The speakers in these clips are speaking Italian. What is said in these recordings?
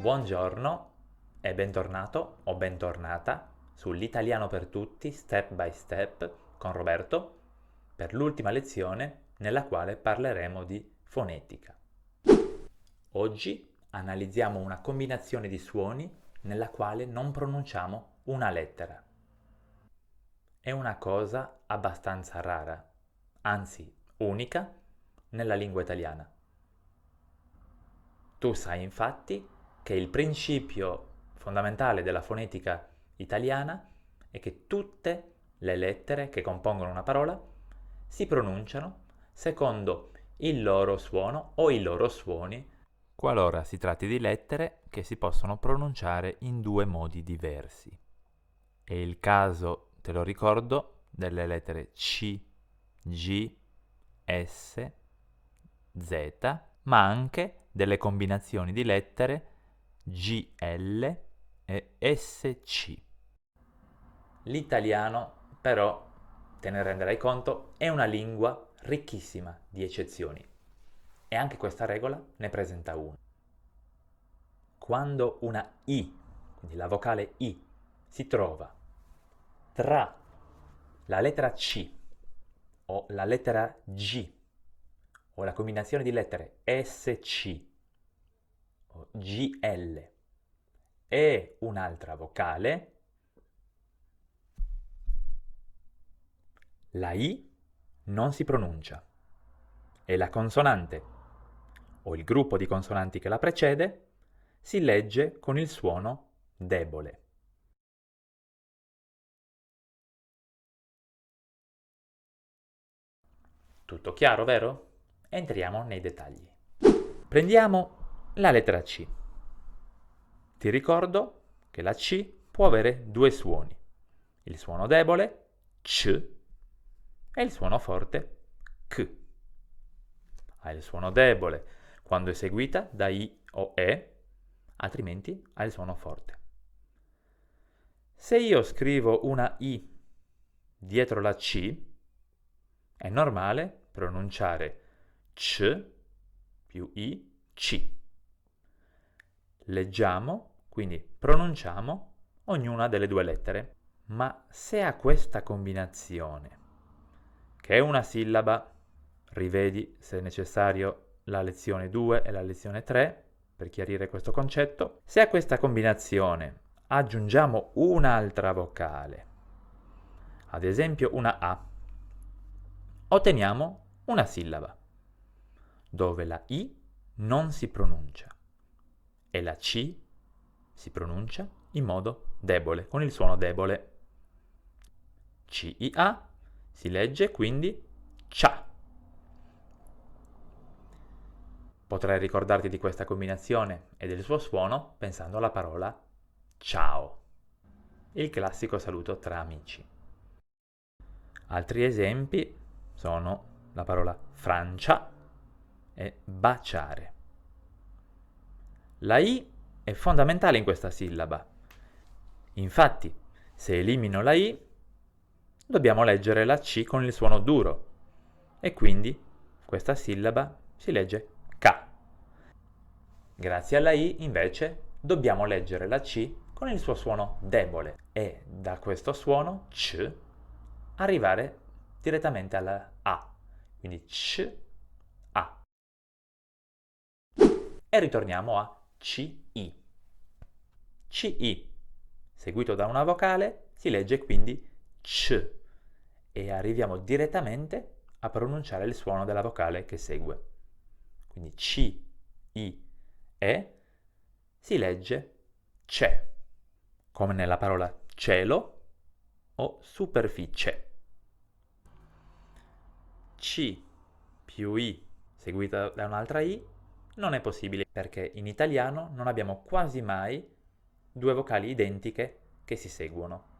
Buongiorno e bentornato o bentornata sull'Italiano per tutti Step by Step con Roberto per l'ultima lezione nella quale parleremo di fonetica. Oggi analizziamo una combinazione di suoni nella quale non pronunciamo una lettera. È una cosa abbastanza rara, anzi unica, nella lingua italiana. Tu sai infatti che il principio fondamentale della fonetica italiana è che tutte le lettere che compongono una parola si pronunciano secondo il loro suono o i loro suoni, qualora si tratti di lettere che si possono pronunciare in due modi diversi. È il caso, te lo ricordo, delle lettere C, G, S, Z, ma anche delle combinazioni di lettere GL e SC. L'italiano, però, te ne renderai conto, è una lingua ricchissima di eccezioni. E anche questa regola ne presenta una. Quando una I, quindi la vocale I, si trova tra la lettera C o la lettera G o la combinazione di lettere SC o GL e un'altra vocale, la I non si pronuncia e la consonante o il gruppo di consonanti che la precede si legge con il suono debole. Tutto chiaro, vero? Entriamo nei dettagli. Prendiamo la lettera C. Ti ricordo che la C può avere due suoni, il suono debole, C, e il suono forte, C. Ha il suono debole quando è seguita da I o E, altrimenti ha il suono forte. Se io scrivo una I dietro la C, è normale pronunciare C più I, C. Leggiamo, quindi pronunciamo ognuna delle due lettere. Ma se a questa combinazione, che è una sillaba, rivedi se è necessario la lezione 2 e la lezione 3 per chiarire questo concetto, se a questa combinazione aggiungiamo un'altra vocale, ad esempio una A, otteniamo una sillaba dove la I non si pronuncia e la C si pronuncia in modo debole, con il suono debole. CIA si legge quindi cia. Potrai ricordarti di questa combinazione e del suo suono pensando alla parola ciao, il classico saluto tra amici. Altri esempi sono la parola Francia e baciare. La I è fondamentale in questa sillaba. Infatti, se elimino la I, dobbiamo leggere la C con il suono duro e quindi questa sillaba si legge K. Grazie alla I, invece, dobbiamo leggere la C con il suo suono debole e da questo suono C arrivare direttamente alla A, quindi C, A. E ritorniamo a CI. CI, seguito da una vocale, si legge quindi C e arriviamo direttamente a pronunciare il suono della vocale che segue. Quindi C, I, E si legge c'è, come nella parola cielo o superficie. C più I seguita da un'altra I non è possibile perché in italiano non abbiamo quasi mai due vocali identiche che si seguono.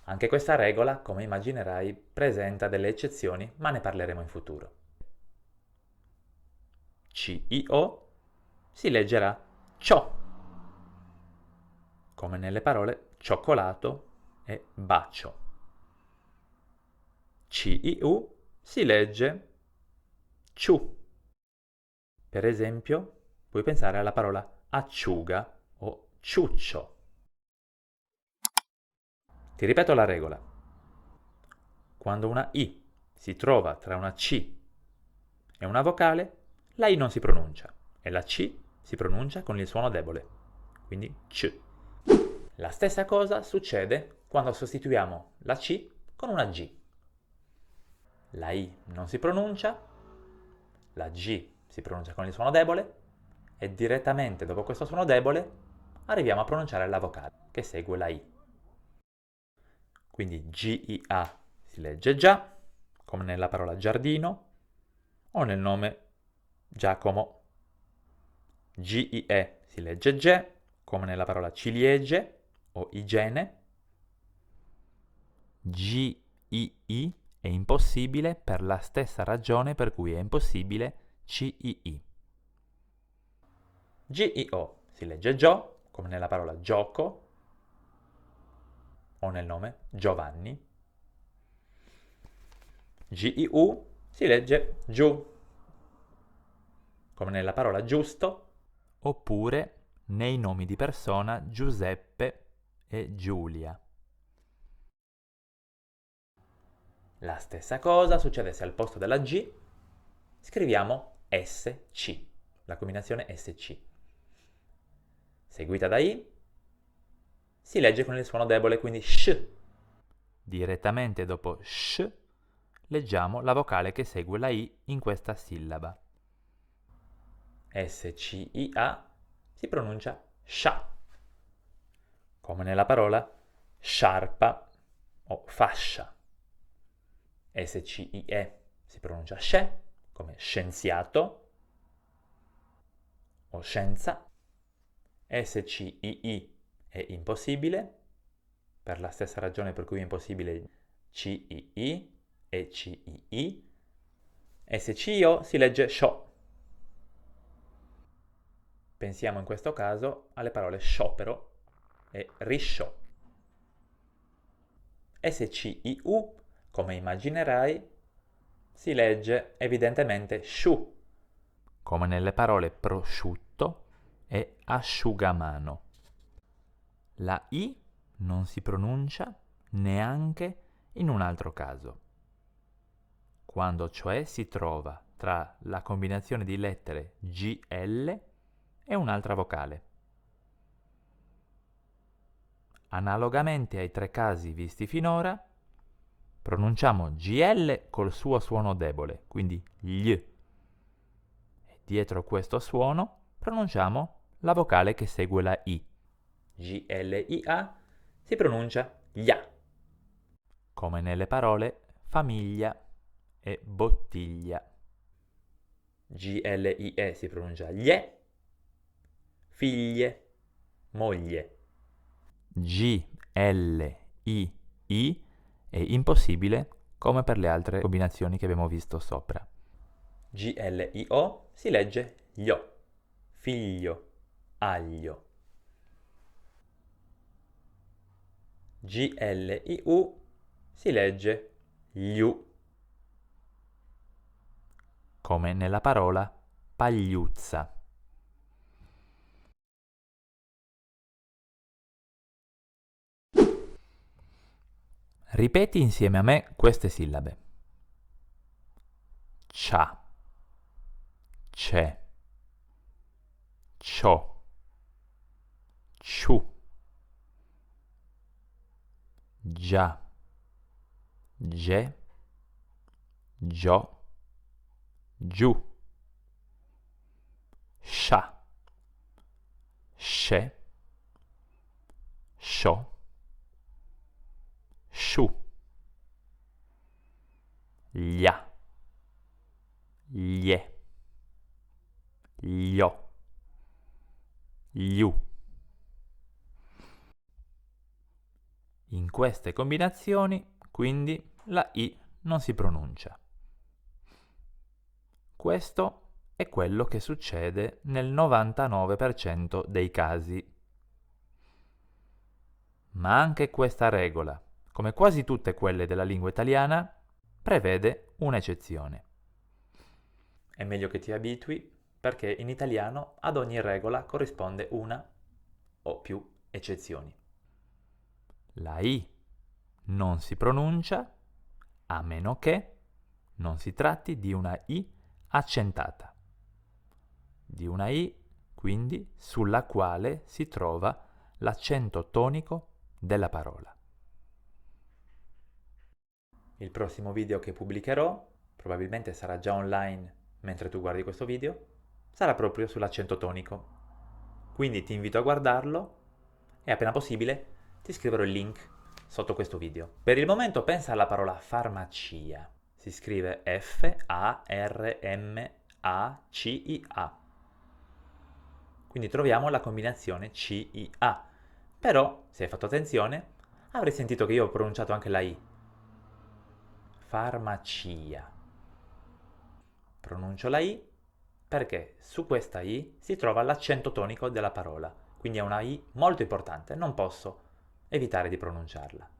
Anche questa regola, come immaginerai, presenta delle eccezioni, ma ne parleremo in futuro. CIO si leggerà ciò, come nelle parole cioccolato e bacio. CIU si legge ciu. Per esempio, puoi pensare alla parola acciuga o ciuccio. Ti ripeto la regola. Quando una I si trova tra una C e una vocale, la I non si pronuncia e la C si pronuncia con il suono debole, quindi C. La stessa cosa succede quando sostituiamo la C con una G. La I non si pronuncia, la G si pronuncia con il suono debole e direttamente dopo questo suono debole arriviamo a pronunciare la vocale che segue la I. Quindi G-I-A si legge già, come nella parola giardino o nel nome Giacomo. G-I-E si legge ge, come nella parola ciliegie o igiene. G-I-I è impossibile per la stessa ragione per cui è impossibile C-I-I. G-I-O si legge gio, come nella parola gioco o nel nome Giovanni. G-I-U si legge giù, come nella parola giusto, oppure nei nomi di persona Giuseppe e Giulia. La stessa cosa succede se al posto della G scriviamo SC, la combinazione SC. Seguita da I, si legge con il suono debole, quindi SH. Direttamente dopo SH leggiamo la vocale che segue la I in questa sillaba. S-C-I-A si pronuncia scia, come nella parola sciarpa o fascia. S-C-I-E si pronuncia sce, come scienziato o scienza. S-C-I-I è impossibile, per la stessa ragione per cui è impossibile C-I-I e C-I-I. S-C-I-O si legge scio. Pensiamo in questo caso alle parole sciopero e risciò. S-C-I-U, come immaginerai, si legge evidentemente sciù, come nelle parole prosciutto e asciugamano. La I non si pronuncia neanche in un altro caso, quando cioè si trova tra la combinazione di lettere GL e un'altra vocale. Analogamente ai tre casi visti finora, pronunciamo GL col suo suono debole, quindi gli. E dietro questo suono pronunciamo la vocale che segue la I. G-L-I-A si pronuncia glia, come nelle parole famiglia e bottiglia. G-L-I-E si pronuncia glie, figlie, moglie. G-L-I-I è impossibile come per le altre combinazioni che abbiamo visto sopra. G-L-I-O si legge glio, figlio, aglio. G-L-I-U si legge glu, come nella parola pagliuzza. Ripeti insieme a me queste sillabe. Cia, c'è, ciò, ciù, già, ge, gio, giù, scia, sce, sciò, sciù, glia, glie, glio, glu. In queste combinazioni, quindi, la I non si pronuncia. Questo è quello che succede nel 99% dei casi. Ma anche questa regola, come quasi tutte quelle della lingua italiana, prevede un'eccezione. È meglio che ti abitui perché in italiano ad ogni regola corrisponde una o più eccezioni. La I non si pronuncia a meno che non si tratti di una I accentata, di una I quindi sulla quale si trova l'accento tonico della parola. Il prossimo video che pubblicherò, probabilmente sarà già online mentre tu guardi questo video, sarà proprio sull'accento tonico. Quindi ti invito a guardarlo e appena possibile ti scriverò il link sotto questo video. Per il momento pensa alla parola farmacia. Si scrive F-A-R-M-A-C-I-A. Quindi troviamo la combinazione C-I-A. Però, se hai fatto attenzione, avrai sentito che io ho pronunciato anche la I. Farmacia. Pronuncio la I perché su questa I si trova l'accento tonico della parola, quindi è una I molto importante, non posso evitare di pronunciarla.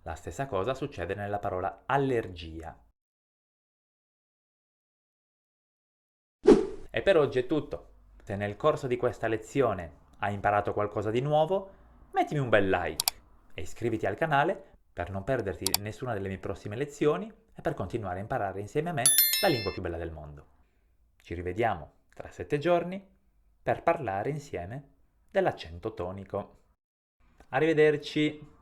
La stessa cosa succede nella parola allergia. E per oggi è tutto. Se nel corso di questa lezione hai imparato qualcosa di nuovo, mettimi un bel like e iscriviti al canale per non perderti nessuna delle mie prossime lezioni e per continuare a imparare insieme a me la lingua più bella del mondo. Ci rivediamo tra 7 giorni per parlare insieme dell'accento tonico. Arrivederci!